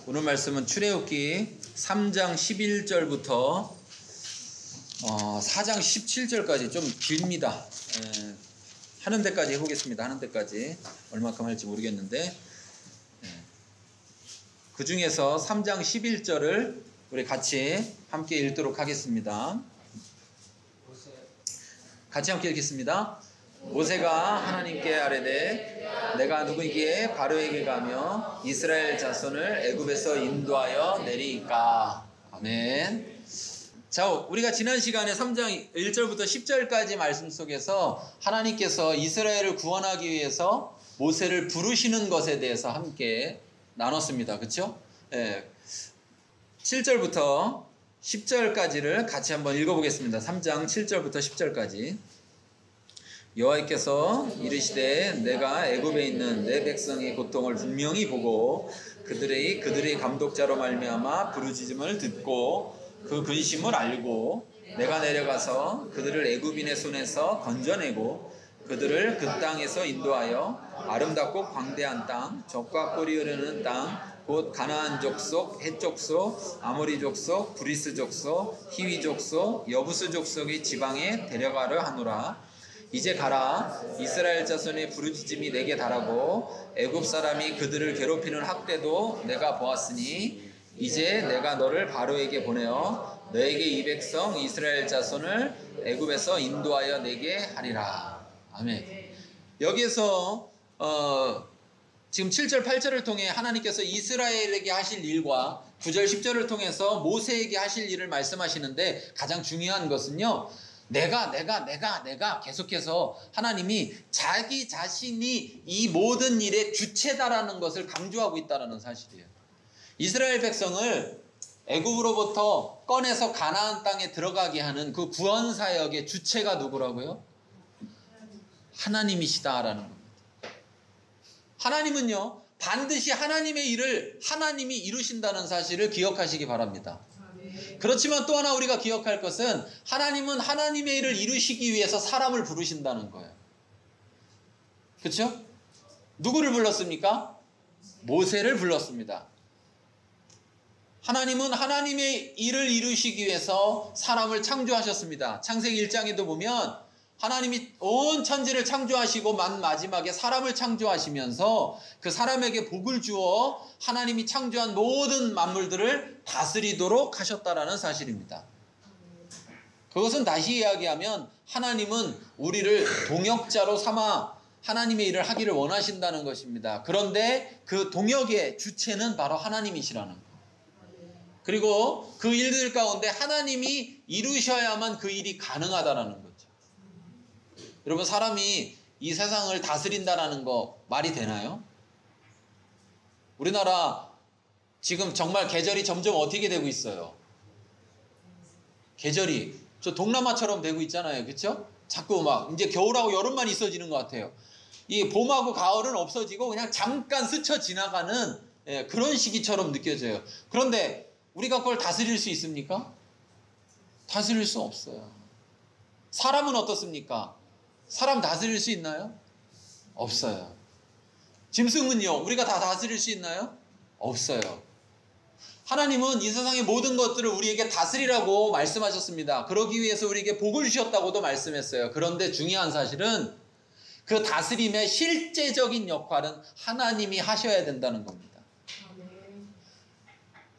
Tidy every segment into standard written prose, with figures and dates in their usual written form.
오늘 말씀은 출애굽기 3장 11절부터 4장 17절까지 좀 길입니다. 하는 데까지 해보겠습니다. 하는 데까지 얼마큼 할지 모르겠는데 그 중에서 3장 11절을 우리 같이 함께 읽도록 하겠습니다. 같이 함께 읽겠습니다. 모세가 하나님께 아뢰되 내가 누구에게 바로에게 가며 이스라엘 자손을 애굽에서 인도하여 내리이까. 아멘. 자, 우리가 지난 시간에 3장 1절부터 10절까지 말씀 속에서 하나님께서 이스라엘을 구원하기 위해서 모세를 부르시는 것에 대해서 함께 나눴습니다. 그렇죠? 7절부터 10절까지를 같이 한번 읽어보겠습니다. 3장 7절부터 10절까지. 여호와께서 이르시되 내가 애굽에 있는 내 백성의 고통을 분명히 보고 그들의 감독자로 말미암아 부르짖음을 듣고 그 근심을 알고 내가 내려가서 그들을 애굽인의 손에서 건져내고 그들을 그 땅에서 인도하여 아름답고 광대한 땅, 젖과 꿀이 흐르는 땅, 곧 가나안 족속, 헷 족속, 아모리 족속, 브리스 족속, 히위 족속, 여부스 족속의 지방에 데려가려 하노라. 이제 가라. 이스라엘 자손의 부르짖음이 내게 달하고 애굽 사람이 그들을 괴롭히는 학대도 내가 보았으니 이제 내가 너를 바로에게 보내어 너에게 이 백성 이스라엘 자손을 애굽에서 인도하여 내게 하리라. 아멘. 여기에서 지금 7절 8절을 통해 하나님께서 이스라엘에게 하실 일과 9절 10절을 통해서 모세에게 하실 일을 말씀하시는데 가장 중요한 것은요, 내가 계속해서 하나님이 자기 자신이 이 모든 일의 주체다라는 것을 강조하고 있다는 사실이에요. 이스라엘 백성을 애굽으로부터 꺼내서 가나안 땅에 들어가게 하는 그 구원 사역의 주체가 누구라고요? 하나님이시다라는 겁니다. 하나님은요, 반드시 하나님의 일을 하나님이 이루신다는 사실을 기억하시기 바랍니다. 그렇지만 또 하나 우리가 기억할 것은 하나님은 하나님의 일을 이루시기 위해서 사람을 부르신다는 거예요. 그렇죠? 누구를 불렀습니까? 모세를 불렀습니다. 하나님은 하나님의 일을 이루시기 위해서 사람을 창조하셨습니다. 창세기 1장에도 보면 하나님이 온 천지를 창조하시고 마지막에 사람을 창조하시면서 그 사람에게 복을 주어 하나님이 창조한 모든 만물들을 다스리도록 하셨다라는 사실입니다. 그것은 다시 이야기하면 하나님은 우리를 동역자로 삼아 하나님의 일을 하기를 원하신다는 것입니다. 그런데 그 동역의 주체는 바로 하나님이시라는 것. 그리고 그 일들 가운데 하나님이 이루셔야만 그 일이 가능하다는 거죠. 여러분, 사람이 이 세상을 다스린다는 거 말이 되나요? 우리나라 지금 정말 계절이 점점 어떻게 되고 있어요? 계절이 저 동남아처럼 되고 있잖아요. 그렇죠? 자꾸 막 이제 겨울하고 여름만 있어지는 것 같아요. 이 봄하고 가을은 없어지고 그냥 잠깐 스쳐 지나가는 그런 시기처럼 느껴져요. 그런데 우리가 그걸 다스릴 수 있습니까? 다스릴 수 없어요. 사람은 어떻습니까? 사람 다스릴 수 있나요? 없어요. 짐승은요, 우리가 다 다스릴 수 있나요? 없어요. 하나님은 이 세상의 모든 것들을 우리에게 다스리라고 말씀하셨습니다. 그러기 위해서 우리에게 복을 주셨다고도 말씀했어요. 그런데 중요한 사실은 그 다스림의 실제적인 역할은 하나님이 하셔야 된다는 겁니다.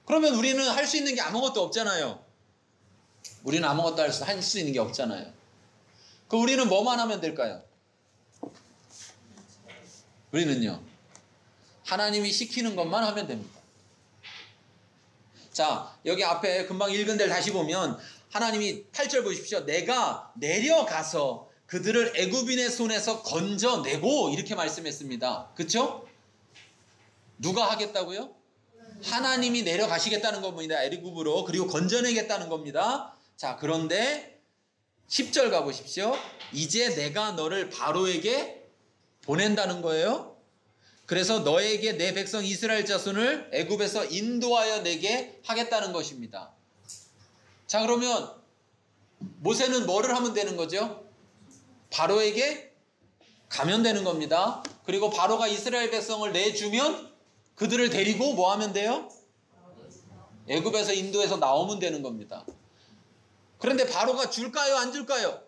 그러면 우리는 할 수 있는 게 아무것도 없잖아요. 우리는 아무것도 할 수 있는 게 없잖아요. 그 우리는 뭐만 하면 될까요? 우리는요, 하나님이 시키는 것만 하면 됩니다. 자, 여기 앞에 금방 읽은 데를 다시 보면 하나님이 8절 보십시오. 내가 내려가서 그들을 애굽인의 손에서 건져내고 이렇게 말씀했습니다. 그렇죠? 누가 하겠다고요? 하나님이 내려가시겠다는 겁니다. 애굽으로. 그리고 건져내겠다는 겁니다. 자, 그런데 10절 가보십시오. 이제 내가 너를 바로에게 보낸다는 거예요. 그래서 너에게 내 백성 이스라엘 자손을 애굽에서 인도하여 내게 하겠다는 것입니다. 자, 그러면 모세는 뭐를 하면 되는 거죠? 바로에게 가면 되는 겁니다. 그리고 바로가 이스라엘 백성을 내주면 그들을 데리고 뭐 하면 돼요? 애굽에서 인도에서 나오면 되는 겁니다. 그런데 바로가 줄까요, 안 줄까요?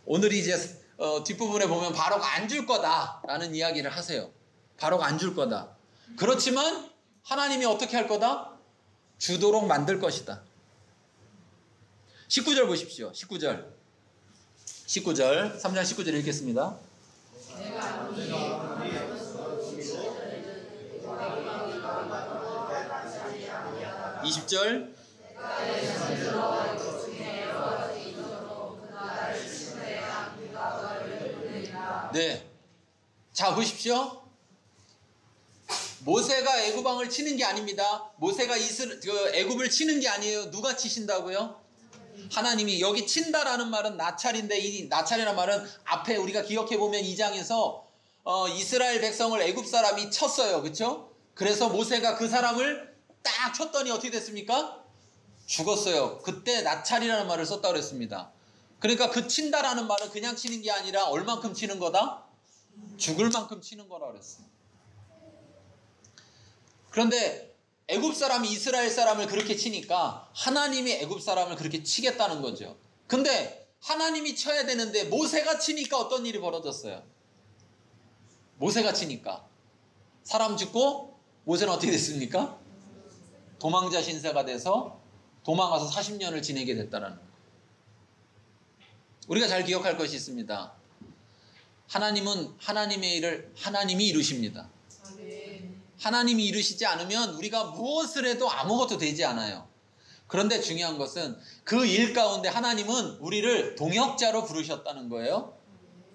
오늘 이제 뒷부분에 보면 바로가 안 줄 거다라는 이야기를 하세요. 바로가 안 줄 거다. 그렇지만 하나님이 어떻게 할 거다? 주도록 만들 것이다. 19절 보십시오. 19절 3장 19절 읽겠습니다. 20절 네. 자, 보십시오. 모세가 애굽 왕을 치는 게 아닙니다. 모세가 애굽을 치는 게 아니에요. 누가 치신다고요? 하나님이. 여기 친다라는 말은 나찰인데, 이 나찰이라는 말은 앞에 우리가 기억해 보면 2장에서 이스라엘 백성을 애굽 사람이 쳤어요. 그렇죠? 그래서 모세가 그 사람을 딱 쳤더니 어떻게 됐습니까? 죽었어요. 그때 나찰이라는 말을 썼다고 그랬습니다. 그러니까 그 친다라는 말은 그냥 치는 게 아니라 얼만큼 치는 거다? 죽을 만큼 치는 거라 그랬어요. 그런데 애굽 사람이 이스라엘 사람을 그렇게 치니까 하나님이 애굽 사람을 그렇게 치겠다는 거죠. 근데 하나님이 쳐야 되는데 모세가 치니까 어떤 일이 벌어졌어요? 모세가 치니까 사람 죽고 모세는 어떻게 됐습니까? 도망자 신세가 돼서 도망가서 40년을 지내게 됐다라는 거예요. 우리가 잘 기억할 것이 있습니다. 하나님은 하나님의 일을 하나님이 이루십니다. 하나님이 이루시지 않으면 우리가 무엇을 해도 아무것도 되지 않아요. 그런데 중요한 것은 그 일 가운데 하나님은 우리를 동역자로 부르셨다는 거예요.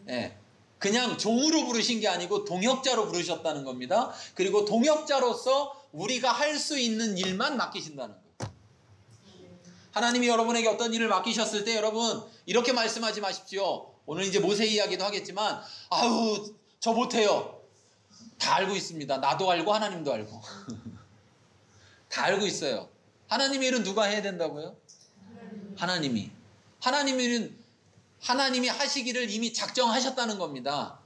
네. 그냥 종으로 부르신 게 아니고 동역자로 부르셨다는 겁니다. 그리고 동역자로서 우리가 할 수 있는 일만 맡기신다는 거예요. 하나님이 여러분에게 어떤 일을 맡기셨을 때 여러분 이렇게 말씀하지 마십시오. 오늘 이제 모세 이야기도 하겠지만 아유 저 못해요. 다 알고 있습니다. 나도 알고 하나님도 알고 다 알고 있어요. 하나님의 일은 누가 해야 된다고요? 하나님이. 하나님이 하시기를 이미 작정하셨다는 겁니다.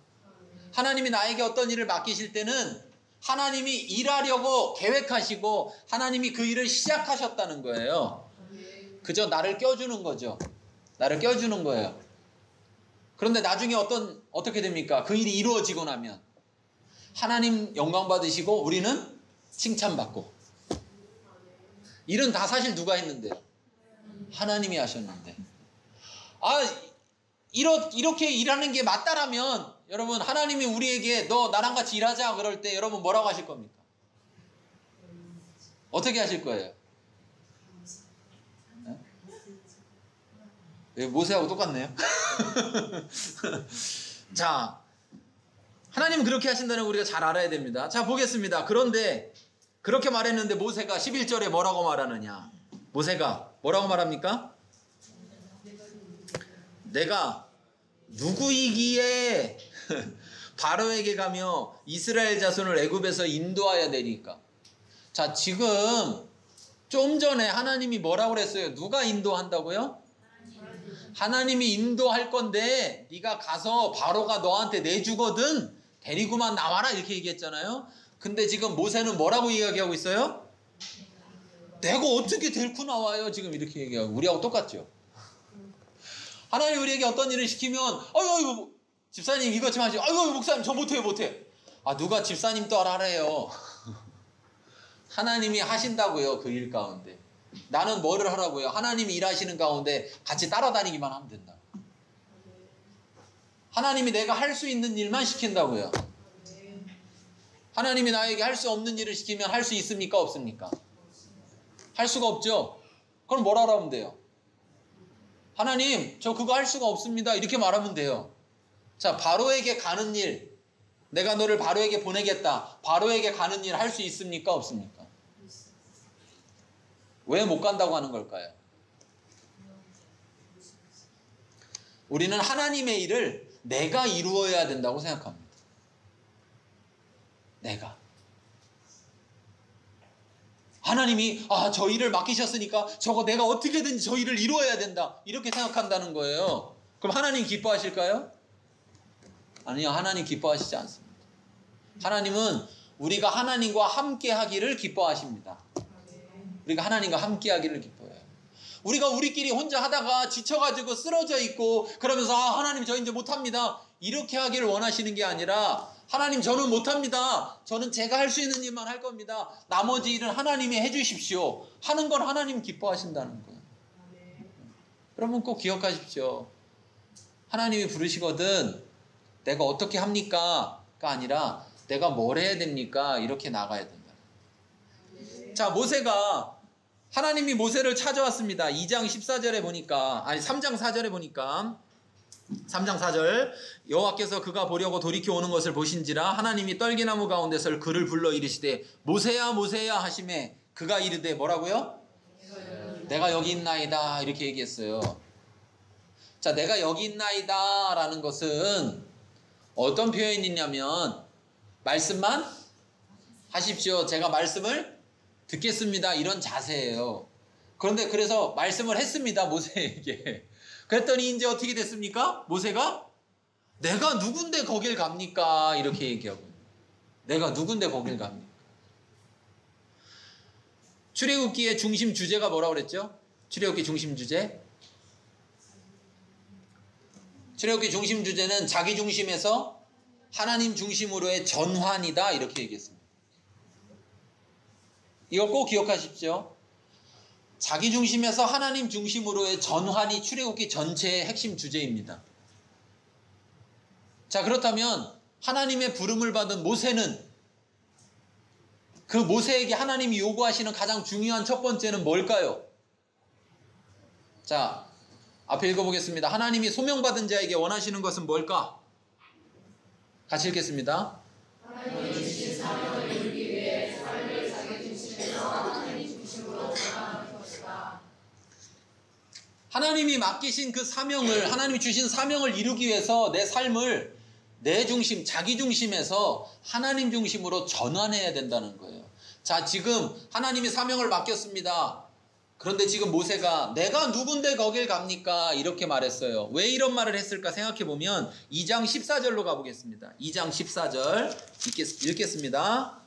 하나님이 나에게 어떤 일을 맡기실 때는 하나님이 일하려고 계획하시고 하나님이 그 일을 시작하셨다는 거예요. 그저 나를 껴주는 거죠. 나를 껴주는 거예요. 그런데 나중에 어떻게 됩니까? 그 일이 이루어지고 나면 하나님 영광 받으시고 우리는 칭찬받고. 일은 다 사실 누가 했는데요? 하나님이 하셨는데. 이렇게 일하는 게 맞다라면 여러분 하나님이 우리에게 너 나랑 같이 일하자 그럴 때 여러분 뭐라고 하실 겁니까? 어떻게 하실 거예요? 네? 모세하고 똑같네요. 자, 하나님은 그렇게 하신다는 걸 우리가 잘 알아야 됩니다. 자, 보겠습니다. 그런데 그렇게 말했는데 모세가 11절에 뭐라고 말하느냐? 모세가 뭐라고 말합니까? 내가 누구이기에 바로에게 가며 이스라엘 자손을 애굽에서 인도하여 내리까? 자, 지금 좀 전에 하나님이 뭐라고 그랬어요? 누가 인도한다고요? 하나님이 인도할 건데 네가 가서 바로가 너한테 내주거든 데리고만 나와라 이렇게 얘기했잖아요. 근데 지금 모세는 뭐라고 이야기하고 있어요? 내가 어떻게 데리고 나와요? 지금 이렇게 얘기하고 우리하고 똑같죠. 하나님 우리에게 어떤 일을 시키면 아이고 집사님 이것 좀 하시고 아이고 목사님 저 못해요. 누가 집사님 또 하래요. 하나님이 하신다고요. 그 일 가운데 나는 뭐를 하라고요? 하나님이 일하시는 가운데 같이 따라다니기만 하면 된다. 하나님이 내가 할 수 있는 일만 시킨다고요. 하나님이 나에게 할 수 없는 일을 시키면 할 수 있습니까? 없습니까? 할 수가 없죠. 그럼 뭐라 하면 돼요? 하나님 저 그거 할 수가 없습니다. 이렇게 말하면 돼요. 자, 바로에게 가는 일 내가 너를 바로에게 보내겠다. 바로에게 가는 일 할 수 있습니까? 없습니까? 왜 못 간다고 하는 걸까요? 우리는 하나님의 일을 내가 이루어야 된다고 생각합니다. 내가. 하나님이 저 일을 맡기셨으니까 저거 내가 어떻게든지 저 일을 이루어야 된다. 이렇게 생각한다는 거예요. 그럼 하나님 기뻐하실까요? 아니요. 하나님 기뻐하시지 않습니다. 하나님은 우리가 하나님과 함께 하기를 기뻐하십니다. 우리가 하나님과 함께 하기를 기뻐해요. 우리가 우리끼리 혼자 하다가 지쳐가지고 쓰러져 있고 그러면서 하나님 저 이제 못합니다. 이렇게 하기를 원하시는 게 아니라 하나님 저는 못합니다. 저는 제가 할 수 있는 일만 할 겁니다. 나머지 일은 하나님이 해주십시오. 하는 건 하나님 기뻐하신다는 거예요. 여러분 꼭 기억하십시오. 하나님이 부르시거든 내가 어떻게 합니까? 가 아니라 내가 뭘 해야 됩니까? 이렇게 나가야 된다. 자, 모세가 하나님이 모세를 찾아왔습니다. 2장 14절에 보니까 3장 4절에 보니까 3장 4절 여호와께서 그가 보려고 돌이켜 오는 것을 보신지라 하나님이 떨기나무 가운데서 그를 불러 이르시되 모세야 모세야 하시매 그가 이르되 뭐라고요? 내가 여기 있나이다 이렇게 얘기했어요. 자, 내가 여기 있나이다 라는 것은 어떤 표현이냐면 말씀만 하십시오. 제가 말씀을 듣겠습니다. 이런 자세예요. 그런데 그래서 말씀을 했습니다. 모세에게. 그랬더니 이제 어떻게 됐습니까? 모세가 내가 누군데 거길 갑니까? 이렇게 얘기하고 내가 누군데 거길 갑니까? 출애굽기의 중심 주제가 뭐라고 그랬죠? 출애굽기 중심 주제? 출애굽기 중심 주제는 자기 중심에서 하나님 중심으로의 전환이다 이렇게 얘기했습니다. 이거 꼭 기억하십시오. 자기 중심에서 하나님 중심으로의 전환이 출애굽기 전체의 핵심 주제입니다. 자, 그렇다면 하나님의 부름을 받은 모세는 그 모세에게 하나님이 요구하시는 가장 중요한 첫 번째는 뭘까요? 자, 앞에 읽어보겠습니다. 하나님이 소명받은 자에게 원하시는 것은 뭘까? 같이 읽겠습니다. 하나님이 주신 사명을 이루기 위해 삶을 자기 중심에서 하나님 중심으로 전환하는 것이다. 하나님이 맡기신 그 사명을, 하나님이 주신 사명을 이루기 위해서 내 삶을 내 중심, 자기 중심에서 하나님 중심으로 전환해야 된다는 거예요. 자, 지금 하나님이 사명을 맡겼습니다. 그런데 지금 모세가 내가 누군데 거길 갑니까? 이렇게 말했어요. 왜 이런 말을 했을까 생각해보면 2장 14절로 가보겠습니다. 2장 14절 읽겠습니다.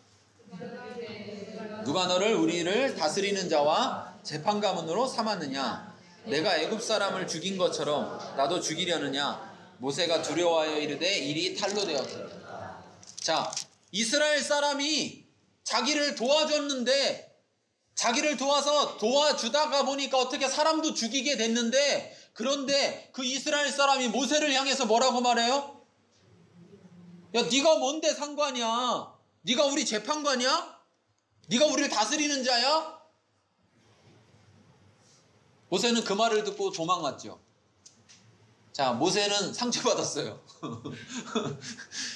누가 너를 우리를 다스리는 자와 재판관으로 삼았느냐? 내가 애굽 사람을 죽인 것처럼 나도 죽이려느냐? 모세가 두려워하여 이르되 일이 탈로 되었다. 자, 이스라엘 사람이 자기를 도와줬는데 자기를 도와주다가 보니까 어떻게 사람도 죽이게 됐는데 그런데 그 이스라엘 사람이 모세를 향해서 뭐라고 말해요? 야, 네가 뭔데 상관이야? 네가 우리 재판관이야? 네가 우리를 다스리는 자야? 모세는 그 말을 듣고 도망갔죠. 자, 모세는 상처받았어요.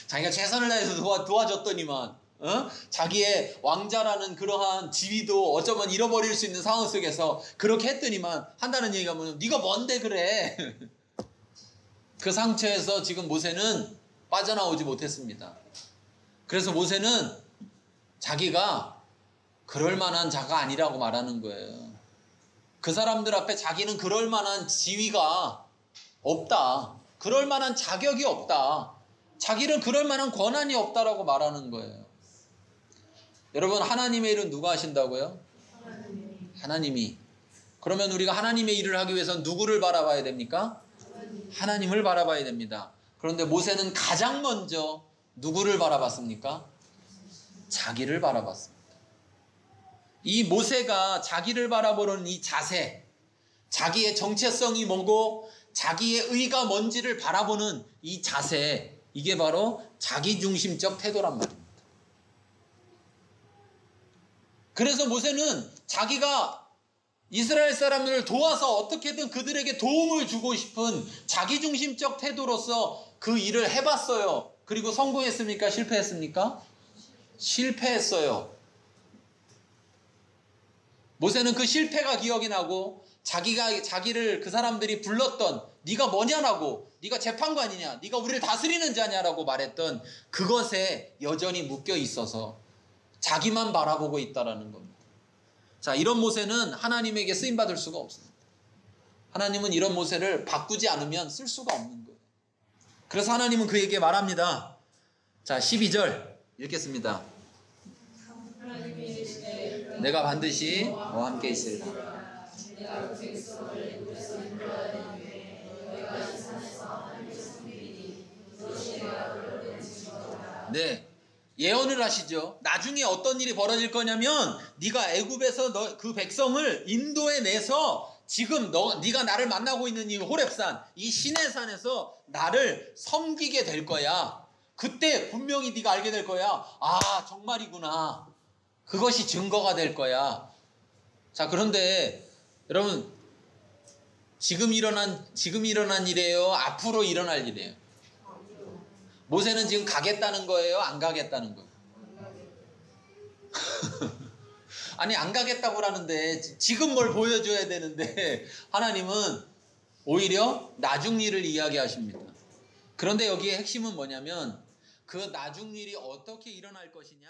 자기가 최선을 다해서 도와줬더니만 자기의 왕자라는 그러한 지위도 어쩌면 잃어버릴 수 있는 상황 속에서 그렇게 했더니만 한다는 얘기가 뭐냐면 네가 뭔데 그래. 그 상처에서 지금 모세는 빠져나오지 못했습니다. 그래서 모세는 자기가 그럴 만한 자가 아니라고 말하는 거예요. 그 사람들 앞에 자기는 그럴 만한 지위가 없다. 그럴 만한 자격이 없다. 자기는 그럴 만한 권한이 없다라고 말하는 거예요. 여러분, 하나님의 일은 누가 하신다고요? 하나님이. 그러면 우리가 하나님의 일을 하기 위해서는 누구를 바라봐야 됩니까? 하나님을 바라봐야 됩니다. 그런데 모세는 가장 먼저 누구를 바라봤습니까? 자기를 바라봤습니다. 이 모세가 자기를 바라보는 이 자세, 자기의 정체성이 뭐고 자기의 의가 뭔지를 바라보는 이 자세, 이게 바로 자기중심적 태도란 말입니다. 그래서 모세는 자기가 이스라엘 사람들을 도와서 어떻게든 그들에게 도움을 주고 싶은 자기중심적 태도로서 그 일을 해봤어요. 그리고 성공했습니까? 실패했습니까? 실패했어요. 모세는 그 실패가 기억이 나고 자기를 그 사람들이 불렀던 네가 뭐냐라고, 네가 재판관이냐, 네가 우리를 다스리는 자냐라고 말했던 그것에 여전히 묶여 있어서 자기만 바라보고 있다라는 겁니다. 자, 이런 모세는 하나님에게 쓰임받을 수가 없습니다. 하나님은 이런 모세를 바꾸지 않으면 쓸 수가 없는 거예요. 그래서 하나님은 그에게 말합니다. 자, 12절 읽겠습니다. 내가 반드시 너와 함께 있으리라. 네, 예언을 하시죠. 나중에 어떤 일이 벌어질 거냐면 네가 애굽에서 그 백성을 인도해 내서 지금 네가 나를 만나고 있는 이 호렙산, 이 시내산에서 나를 섬기게 될 거야. 그때 분명히 네가 알게 될 거야. 아, 정말이구나. 그것이 증거가 될 거야. 자, 그런데 여러분, 지금 일어난 일이에요? 앞으로 일어날 일이에요? 모세는 지금 가겠다는 거예요? 안 가겠다는 거예요? 아니, 안 가겠다고 하는데 지금 뭘 보여줘야 되는데 하나님은 오히려 나중 일을 이야기하십니다. 그런데 여기에 핵심은 뭐냐면 그 나중 일이 어떻게 일어날 것이냐?